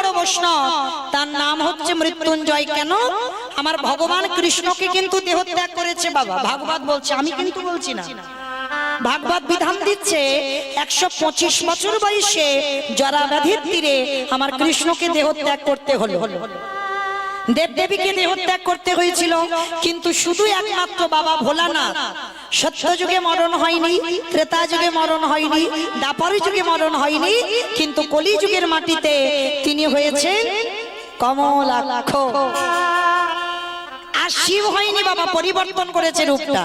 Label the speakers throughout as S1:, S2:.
S1: বড় বৈষ্ণব, তার নাম হচ্ছে মৃত্যুঞ্জয়। কেন? আমার ভগবান কৃষ্ণকে কিন্তু দেহত্যাগ করেছে বাবা, ভাগবত বলছে, আমি কিন্তু বলছি না। ভাগবত বিধান দিচ্ছে 125 বছর বয়সে জরা ব্যাধির তীরে আমার কৃষ্ণকে দেহত্যাগ করতে হলো, দেবদেবীকে দেহত্যাগ করতে হয়েছিল। কিন্তু শুধু একমাত্র বাবা ভোলানাথ সত্য যুগে মরণ হয়নি, ত্রেতা যুগে মরণ হয়নি, দ্বাপর যুগে মরণ হয়নি, কিন্তু কলি যুগের মাটিতে তিনি হয়েছেন কমলাক্ষ। আর শিব হয়নি বাবা, পরিবর্তন করেছে রূপটা।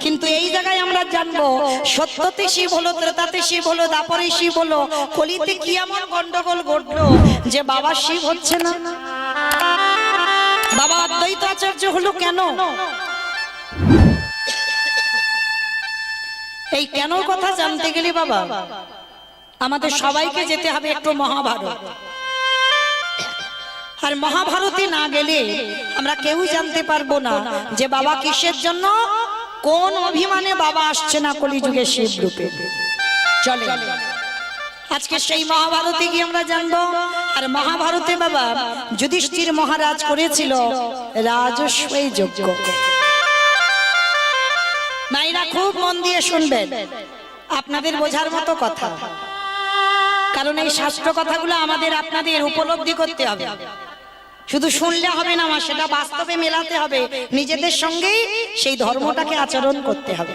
S1: কিন্তু এই জায়গায় আমরা জানবো সত্যতে শিব হলো, ত্রেতাতে শিব হলো, দ্বাপরে শিব হলো, কলিতে কি এমন গন্ডগোল ঘটলো যে বাবা শিব হচ্ছে না? বাবা অদ্বৈত আচার্য হলো কেন? এই কেন কথা জানতে গেলে বাবা আমাদের সবাইকে যেতে হবে একটু মহাভারত। আর মহাভারতে না গেলে আমরা কেউ জানতে পারবো না যে বাবা কিসের জন্য, কোন অভিমানে বাবা আসছে না কলিযুগে শিব রূপে। চলে আজকে সেই মহাভারতে গিয়ে আমরা জানবো। আর মহাভারতে বাবা যুধিষ্ঠির মহারাজ করেছিল রাজস্বী যজ্ঞ। মায়েরা খুব মন দিয়ে শুনবেন, আপনাদের বোঝার মতো কথা, কারণ এই শাস্ত্র কথাগুলো আমাদের আপনাদের উপলব্ধি করতে হবে। শুধু শুনলে হবে না, সেটা বাস্তবে মেলাতে হবে, নিজেদের সঙ্গে সেই ধর্মটাকে আচরণ করতে হবে।